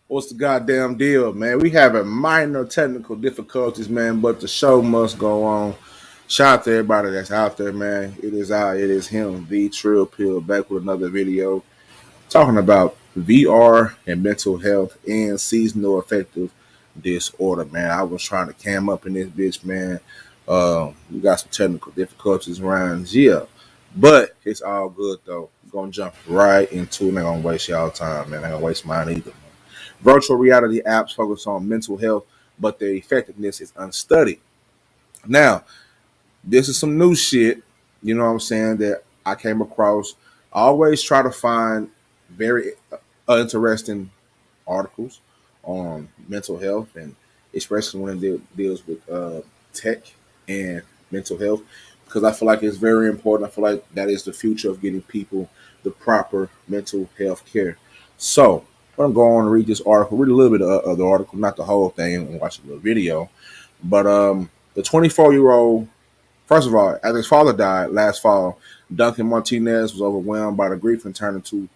What's the goddamn deal, man? We having minor technical difficulties, man, but the show must go on. Shout out to everybody that's out there, man. It is him, the Trill Pill, back with another video talking about VR and mental health and seasonal affective disorder, man. I was trying to cam up in this bitch, man. We got some technical difficulties around here, but it's all good though. We're gonna jump right into it. I'm not gonna waste y'all time, man. I ain't gonna waste mine either. Virtual reality apps focus on mental health, but their effectiveness is unstudied. Now, this is some new shit, you know what I'm saying, that I came across. I always try to find very interesting articles on mental health, and especially when it deals with tech and mental health, because I feel like it's very important. I feel like that is the future of getting people the proper mental health care. So I'm gonna go on and read this article, read a little bit of the article, not the whole thing, and watch a little video. But the 24-year-old, first of all, as his father died last fall, Duncan Martinez was overwhelmed by the grief and turned to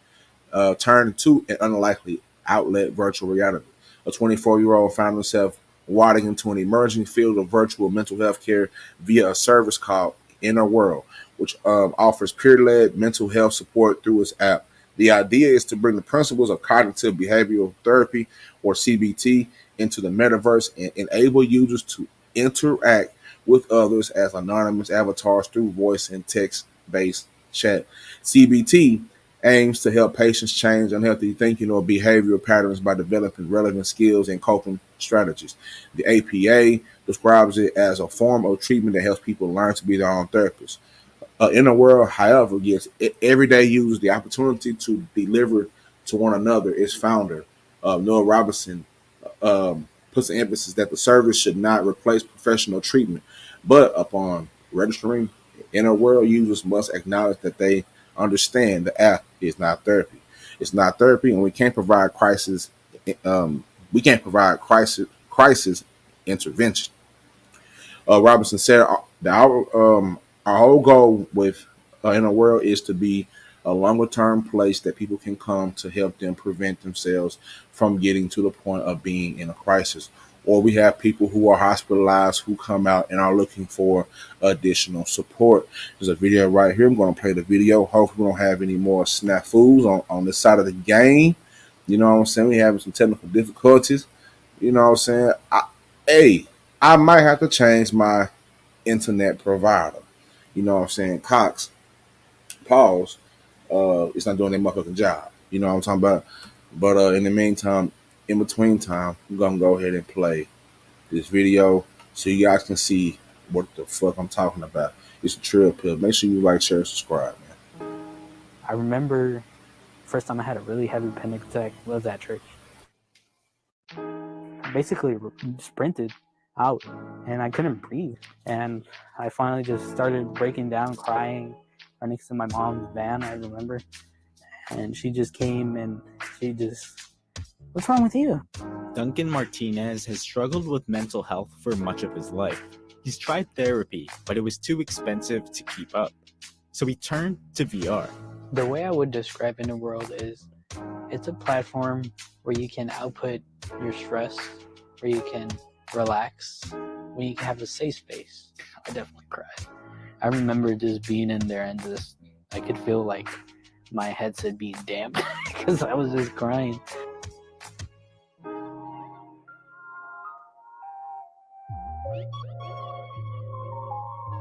an unlikely outlet, virtual reality. A 24-year-old found himself wading into an emerging field of virtual mental health care via a service called Inner World, which offers peer-led mental health support through its app. The idea is to bring the principles of cognitive behavioral therapy, or CBT, into the metaverse and enable users to interact with others as anonymous avatars through voice and text-based chat. CBT aims to help patients change unhealthy thinking or behavioral patterns by developing relevant skills and coping strategies. The APA describes it as a form of treatment that helps people learn to be their own therapists. Inner World, however, gives everyday users the opportunity to deliver to one another. Its founder, Noah Robinson, puts the emphasis that the service should not replace professional treatment, but upon registering Inner World, users must acknowledge that they understand the app is not therapy. It's not therapy, and we can't provide crisis. We can't provide crisis intervention. Robinson said that our whole goal with Inner World is to be a longer term place that people can come to help them prevent themselves from getting to the point of being in a crisis. Or we have people who are hospitalized who come out and are looking for additional support. There's a video right here. I'm going to play the video. Hopefully, we don't have any more snafus on this side of the game. You know what I'm saying? We're having some technical difficulties. You know what I'm saying? I might have to change my internet provider. You know what I'm saying? Cox, pause. It's not doing their motherfucking job. You know what I'm talking about? But in the meantime, in between time, I'm gonna go ahead and play this video so you guys can see what the fuck I'm talking about. It's a Trill Pill. Make sure you like, share, and subscribe, man. I remember first time I had a really heavy panic attack was at church. I basically sprinted out and I couldn't breathe, and I finally just started breaking down, crying right next to my mom's van, I remember, and she just came and she just, what's wrong with you? Duncan Martinez has struggled with mental health for much of his life. He's tried therapy, but it was too expensive to keep up. So he turned to VR. The way I would describe Inner World is it's a platform where you can output your stress, where you can relax, where you can have a safe space. I definitely cried. I remember just being in there and just, I could feel like my headset being damp because I was just crying.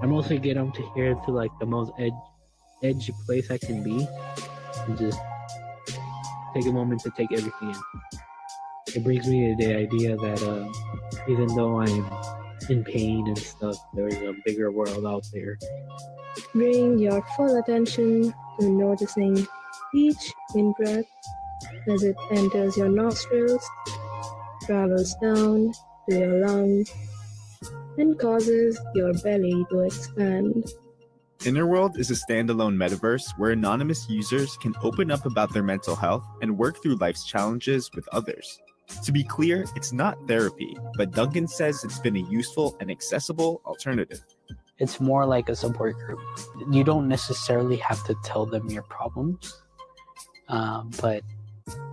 I mostly get them to here to like the most edgy place I can be and just take a moment to take everything in. It brings me to the idea that even though I'm in pain and stuff, there's a bigger world out there. Bring your full attention to noticing each in-breath as it enters your nostrils, travels down to your lungs, and causes your belly to expand. Innerworld is a standalone metaverse where anonymous users can open up about their mental health and work through life's challenges with others. To be clear, it's not therapy, but Duncan says it's been a useful and accessible alternative. It's more like a support group. You don't necessarily have to tell them your problems, but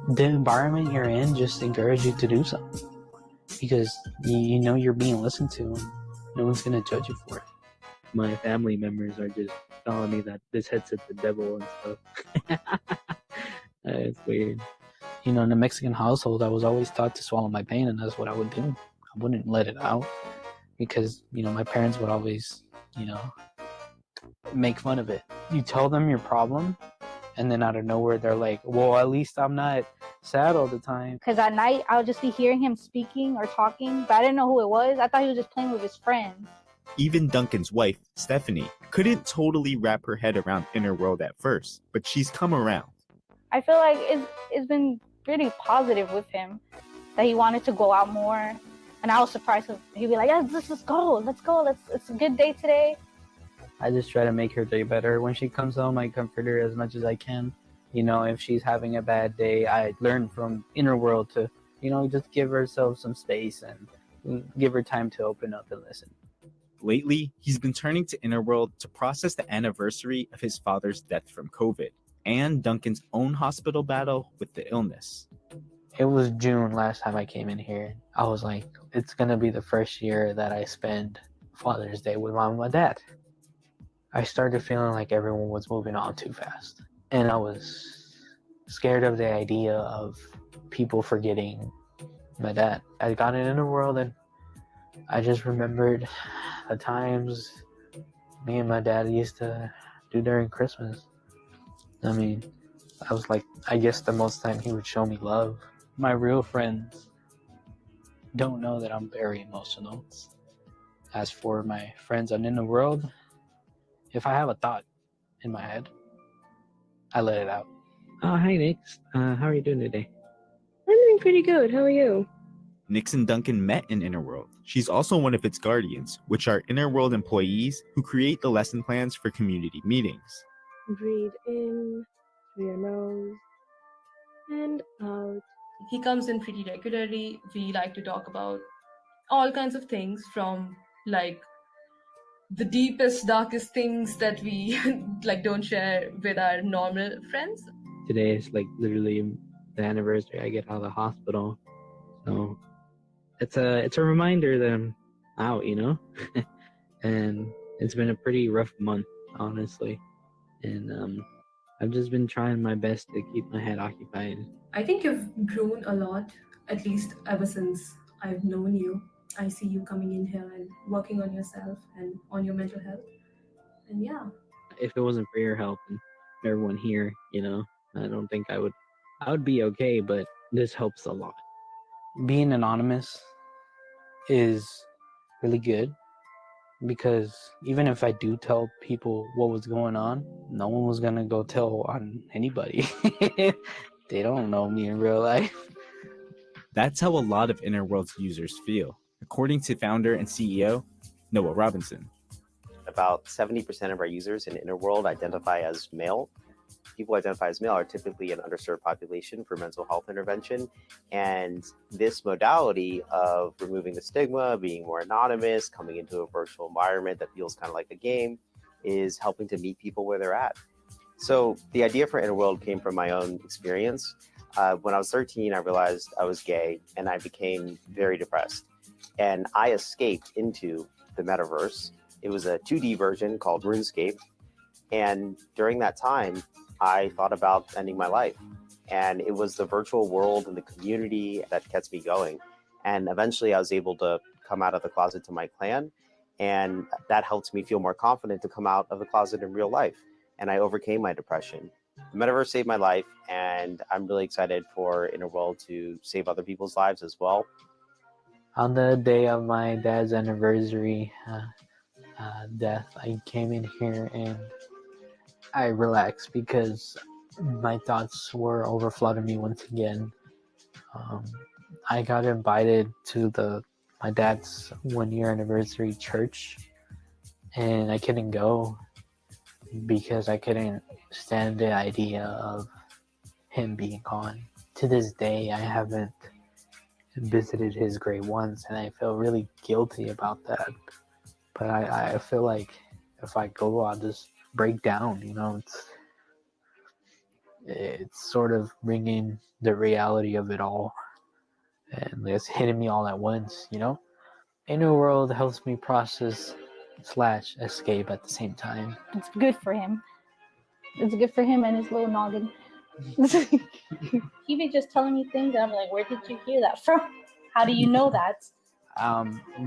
the environment you're in just encourages you to do so, because you know you're being listened to and no one's going to judge you for it. My family members are just telling me that this headset's the devil and stuff. It's weird. You know, in a Mexican household, I was always taught to swallow my pain, and that's what I would do. I wouldn't let it out because, you know, my parents would always, you know, make fun of it. You tell them your problem, and then out of nowhere, they're like, well, at least I'm not sad all the time. Because at night, I would just be hearing him speaking or talking, but I didn't know who it was. I thought he was just playing with his friends. Even Duncan's wife, Stephanie, couldn't totally wrap her head around Innerworld at first, but she's come around. I feel like it's been really positive with him, that he wanted to go out more. And I was surprised because he'd be like, yeah, let's go. It's a good day today. I just try to make her day better. When she comes home, I comfort her as much as I can. You know, if she's having a bad day, I learn from Innerworld to, you know, just give herself some space and give her time to open up and listen. Lately, he's been turning to Innerworld to process the anniversary of his father's death from COVID and Duncan's own hospital battle with the illness. It was June last time I came in here. I was like, it's going to be the first year that I spend Father's Day with Mom and my dad. I started feeling like everyone was moving on too fast. And I was scared of the idea of people forgetting my dad. I got in Innerworld and I just remembered the times me and my dad used to do during Christmas. I mean, I was like, I guess the most time he would show me love. My real friends don't know that I'm very emotional. As for my friends on Innerworld, if I have a thought in my head, I let it out. Oh, hi, Nix. How are you doing today? I'm doing pretty good. How are you? Nix and Duncan met in Innerworld. She's also one of its guardians, which are Innerworld employees who create the lesson plans for community meetings. Breathe in through your nose and out. He comes in pretty regularly. We like to talk about all kinds of things, from like the deepest, darkest things that we like don't share with our normal friends. Today is like literally the anniversary I get out of the hospital. So it's a reminder that I'm out, you know? And it's been a pretty rough month, honestly. And I've just been trying my best to keep my head occupied. I think you've grown a lot, at least ever since I've known you. I see you coming in here and working on yourself and on your mental health. And yeah. If it wasn't for your help and everyone here, you know, I don't think I would be okay, but this helps a lot. Being anonymous is really good because even if I do tell people what was going on, no one was gonna go tell on anybody. They don't know me in real life. That's how a lot of Innerworld's users feel, according to founder and CEO Noah Robinson. About 70% of our users in Innerworld identify as male. People who identify as male are typically an underserved population for mental health intervention. And this modality of removing the stigma, being more anonymous, coming into a virtual environment that feels kind of like a game, is helping to meet people where they're at. So the idea for Innerworld came from my own experience. When I was 13, I realized I was gay and I became very depressed. And I escaped into the metaverse. It was a 2D version called RuneScape. And during that time, I thought about ending my life. And it was the virtual world and the community that kept me going. And eventually I was able to come out of the closet to my clan. And that helped me feel more confident to come out of the closet in real life. And I overcame my depression. The metaverse saved my life, and I'm really excited for Interworld to save other people's lives as well. On the day of my dad's anniversary death, I came in here and I relaxed because my thoughts were overflooding me once again. I got invited to my dad's 1 year anniversary church, and I couldn't go because I couldn't stand the idea of him being gone. To this day, I haven't visited his grave once, and I feel really guilty about that. But I feel like if I go, I'll just break down. It's sort of bringing the reality of it all, and it's hitting me all at once. Inner world helps me process / escape at the same time. It's good for him. It's good for him and his little noggin. He be just telling me things, and I'm like, where did you hear that from? How do you know that?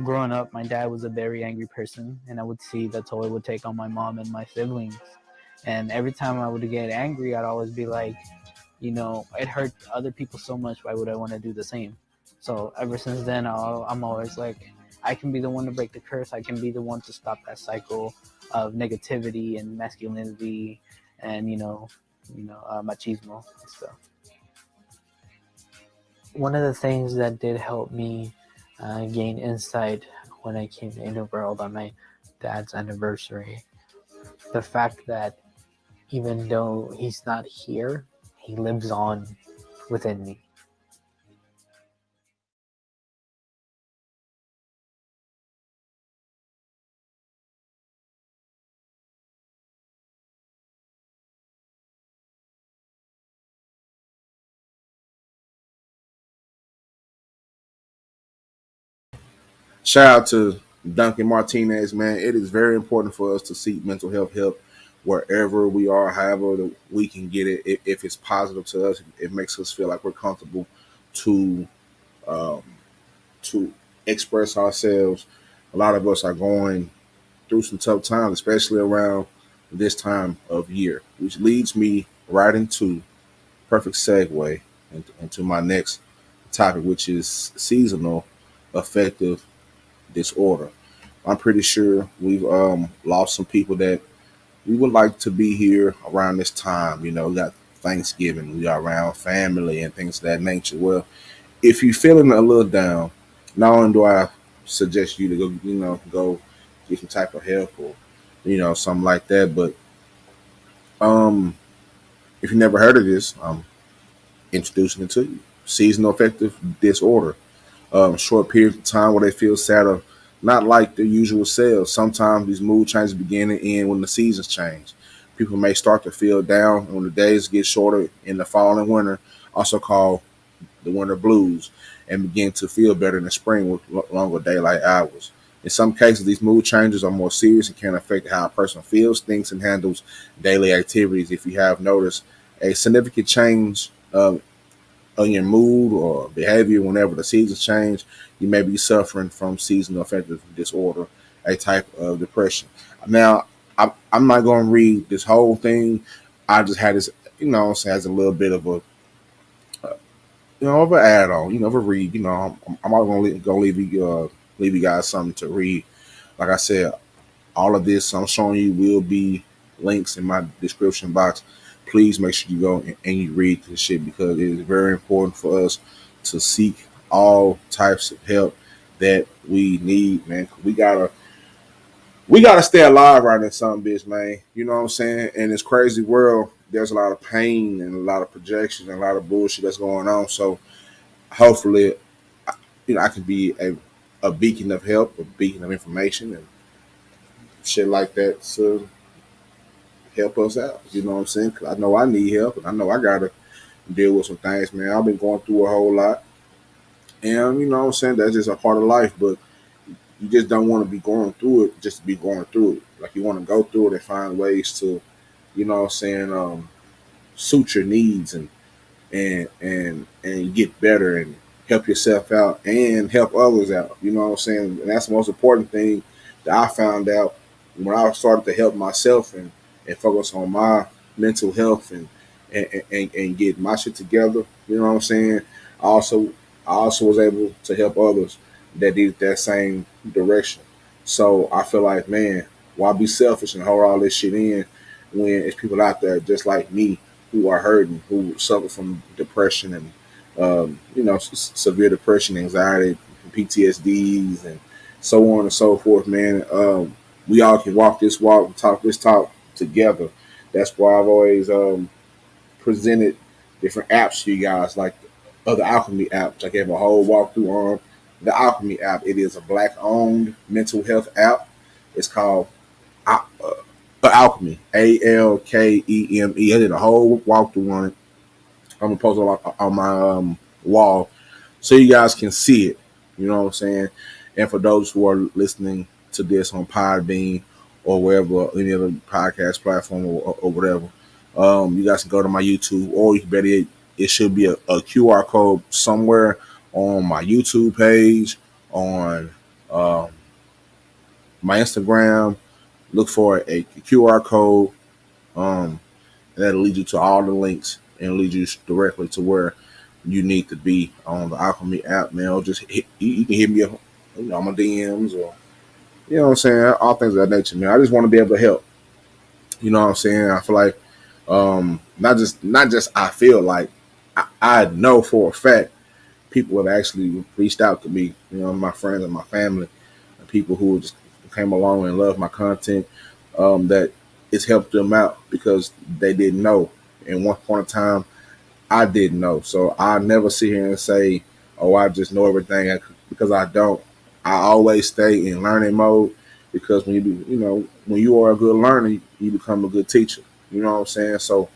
Growing up, my dad was a very angry person, and I would see the toll it would take on my mom and my siblings. And every time I would get angry, I'd always be like, it hurt other people so much. Why would I want to do the same? So ever since then, I'm always like, I can be the one to break the curse. I can be the one to stop that cycle of negativity and masculinity and machismo and stuff. One of the things that did help me gain insight when I came to Interworld on my dad's anniversary, the fact that even though he's not here, he lives on within me. Shout out to Duncan Martinez, man. It is very important for us to seek mental health help wherever we are, however we can get it. If it's positive to us, it makes us feel like we're comfortable to um, to express ourselves. A lot of us are going through some tough times, especially around this time of year, which leads me right into perfect segue into my next topic, which is seasonal affective disorder. I'm pretty sure we've lost some people that we would like to be here around this time. We got Thanksgiving, we are around family and things of that nature. Well, if you're feeling a little down, not only do I suggest you to go, go get some type of help or, something like that, but um, if you never heard of this, I'm introducing it to you. Seasonal affective disorder. Short periods of time where they feel sad or not like their usual selves. Sometimes these mood changes begin and end when the seasons change. People may start to feel down when the days get shorter in the fall and winter, also called the winter blues, and begin to feel better in the spring with longer daylight hours. In some cases, these mood changes are more serious and can affect how a person feels, thinks, and handles daily activities. If you have noticed a significant change on your mood or behavior whenever the seasons change, you may be suffering from seasonal affective disorder, a type of depression. Now, I'm not going to read this whole thing. I just had this, as a little bit of a, of an add-on, of a read. I'm all going to leave you guys something to read. Like I said, all of this I'm showing you will be links in my description box. Please make sure you go and you read this shit because it is very important for us to seek all types of help that we need, man. We gotta stay alive right in some bitch, man. You know what I'm saying? In this crazy world, there's a lot of pain and a lot of projection and a lot of bullshit that's going on. So hopefully, I can be a beacon of help, a beacon of information and shit like that. So help us out. You know what I'm saying? 'Cause I know I need help, and I know I gotta deal with some things, man. I've been going through a whole lot, and you know what I'm saying. That's just a part of life. But you just don't want to be going through it just to be going through it. Like you want to go through it and find ways to, what I'm saying, suit your needs and get better and help yourself out and help others out. You know what I'm saying? And that's the most important thing that I found out when I started to help myself and focus on my mental health and and get my shit together. You know what I'm saying? I also I also was able to help others that needed that same direction. So I feel like, man, why be selfish and hold all this shit in when it's people out there just like me who are hurting, who suffer from depression and severe depression, anxiety, PTSDs, and so on and so forth, man. We all can walk this walk, talk this talk together. That's why I've always presented different apps to you guys, like the other Alchemy apps. I gave a whole walkthrough on the Alchemy app. It is a black-owned mental health app. It's called Alchemy, Alkeme. I did a whole walkthrough on it. I'm gonna post it on my wall so you guys can see it. You know what I'm saying? And for those who are listening to this on Podbean or wherever, any other podcast platform or whatever, you guys can go to my YouTube, or you can better it should be a QR code somewhere on my YouTube page, on um, my Instagram. Look for a QR code. Um, that'll lead you to all the links and lead you directly to where you need to be on the Alchemy app, man. Or just you can hit me up, on my DMs, or you know what I'm saying, all things of that nature, man. I just want to be able to help. You know what I'm saying? I feel like not just I feel like I know for a fact people have actually reached out to me. You know, my friends and my family, and people who just came along and love my content. That it's helped them out because they didn't know. In one point in time, I didn't know. So I never sit here and say, "Oh, I just know everything," because I don't. I always stay in learning mode because when you are a good learner, you become a good teacher. You know what I'm saying? So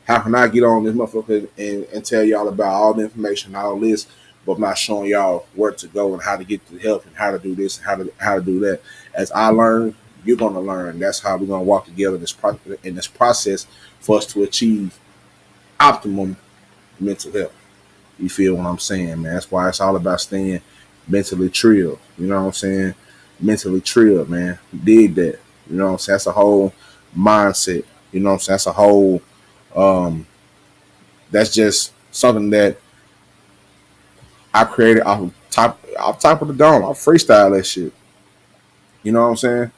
how can I get on this motherfucker and tell y'all about all the information, all this, but I'm not showing y'all where to go and how to get the help and how to do this and how to do that? As I learn, you're gonna learn. That's how we're gonna walk together in this process for us to achieve optimum mental health. You feel what I'm saying, man? That's why it's all about staying mentally trill. You know what I'm saying? Mentally trill, man. Dig that. You know what I'm saying? That's a whole mindset. You know what I'm saying? That's a whole um that's just something that I created off top of the dome. I freestyle that shit. You know what I'm saying?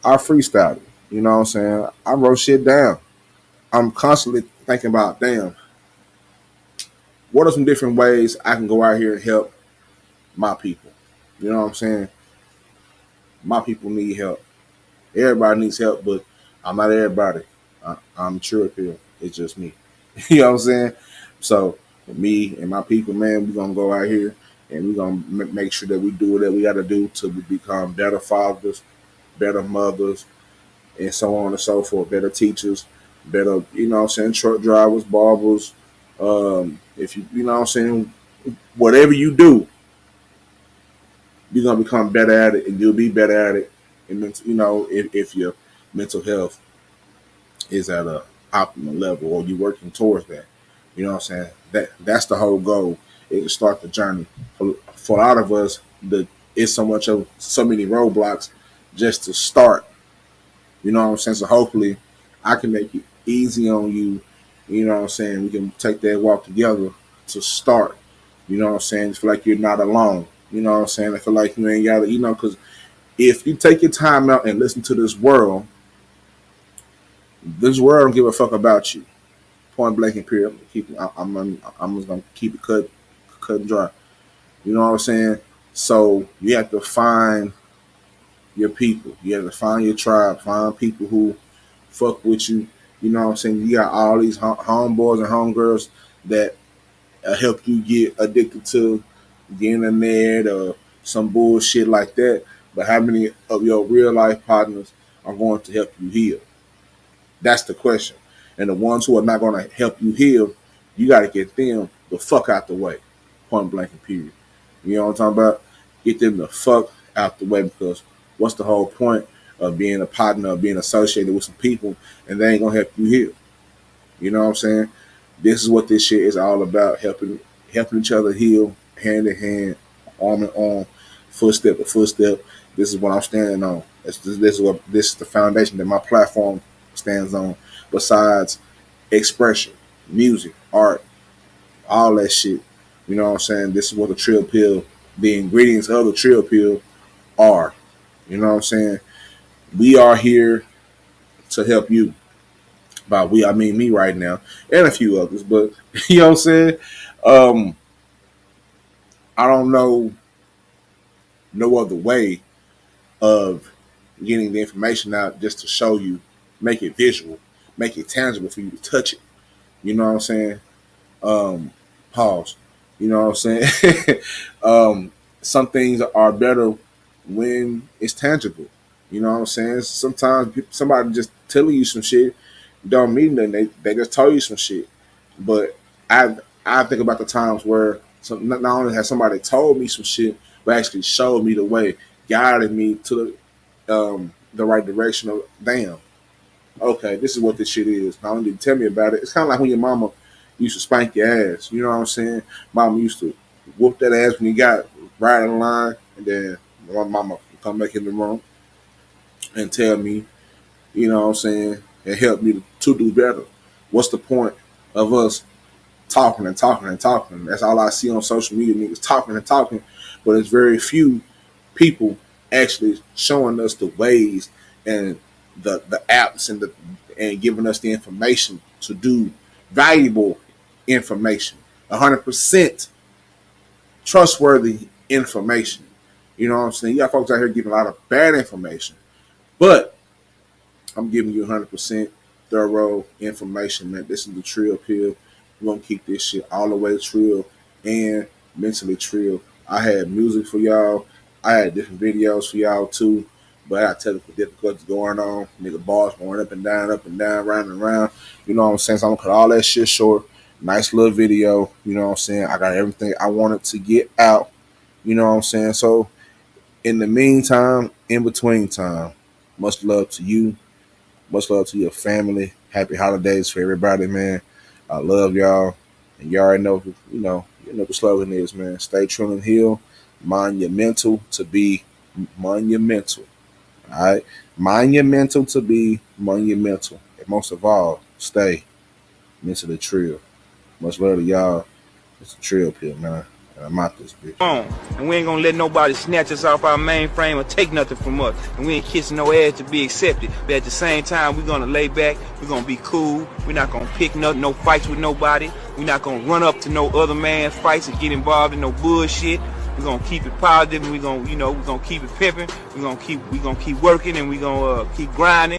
I freestyled it. You know what I'm saying? I wrote shit down. I'm constantly thinking about, damn, what are some different ways I can go out here and help my people? You know what I'm saying? My people need help. Everybody needs help, but I'm not everybody. I'm TRILLPILL. It's just me. You know what I'm saying? So me and my people, man, we're gonna go out here and we're gonna make sure that we do what we got to do to become better fathers, better mothers, and so on and so forth. Better teachers, better, what I'm saying, truck drivers, barbers. If you know what I'm saying, whatever you do, you're gonna become better at it, and you'll be better at it. And if your mental health is at a optimal level, or you're working towards that, you know what I'm saying. That's the whole goal. Is to start the journey. For a lot of us, it's so many roadblocks just to start. You know what I'm saying. So hopefully, I can make it easy on you. You know what I'm saying. We can take that walk together to start. You know what I'm saying. I feel like you're not alone. You know what I'm saying. I feel like you ain't got to, because if you take your time out and listen to this world don't give a fuck about you. Point blank and period. I'm just gonna keep it cut and dry. You know what I'm saying? So you have to find your people. You have to find your tribe. Find people who fuck with you. You know what I'm saying? You got all these homeboys and homegirls that help you get addicted to the internet or some bullshit like that. But how many of your real life partners are going to help you heal? That's the question. And the ones who are not going to help you heal, you got to get them the fuck out the way. Point blank and period. You know what I'm talking about? Get them the fuck out the way, because what's the whole point of being a partner, of being associated with some people, and they ain't going to help you heal? You know what I'm saying? This is what this shit is all about: helping each other heal, hand in hand, arm in arm, footstep to footstep. This is what I'm standing on. This is the foundation that my platform stands on. Besides expression, music, art, all that shit. You know what I'm saying? This is what the Trill Pill, the ingredients of the Trill Pill are. You know what I'm saying? We are here to help you. By we, I mean me right now, and a few others. But you know what I'm saying? Um, I don't know no other way of getting the information out just to show you, make it visual, make it tangible for you to touch it. You know what I'm saying? Um, pause. You know what I'm saying? Some things are better when it's tangible. You know what I'm saying? Sometimes somebody just telling you some shit don't mean nothing. They just tell you some shit. But I think about the times where not only has somebody told me some shit, but actually showed me the way, guided me to the right direction of damn. Okay, this is what this shit is. Not only did you tell me about it, it's kind of like when your mama used to spank your ass. You know what I'm saying? Mama used to whoop that ass when you got right in line, and then my mama would come back in the room and tell me, you know what I'm saying, and help me to do better. What's the point of us talking and talking and talking? That's all I see on social media, niggas talking and talking, but it's very few people actually showing us the ways and the apps and giving us the information to do valuable information, 100% trustworthy information. You know what I'm saying? You got folks out here giving a lot of bad information, but I'm giving you 100% thorough information, man. This is the Trill Pill. We're going to keep this shit all the way trill and mentally trill. I had music for y'all. I had different videos for y'all too. But I got technical difficulties going on. Nigga bars going up and down, round and round. You know what I'm saying? So I'm going to cut all that shit short. Nice little video. You know what I'm saying? I got everything I wanted to get out. You know what I'm saying? So in the meantime, in between time, much love to you. Much love to your family. Happy holidays for everybody, man. I love y'all. And you already know, you know the slogan is, man. Stay true and heal. Mind your mental to be monumental. All right? Mind your mental to be monumental. And most of all, stay mentally trill. Much love to y'all. It's a Trill Pill, man. And I'm out this bitch. And we ain't gonna let nobody snatch us off our mainframe or take nothing from us. And we ain't kissing no ass to be accepted. But at the same time, we're gonna lay back. We're gonna be cool. We're not gonna pick no fights with nobody. We're not gonna run up to no other man's fights and get involved in no bullshit. We're gonna keep it positive, and we're gonna keep it pimping. We're gonna keep working, and we're gonna keep grinding.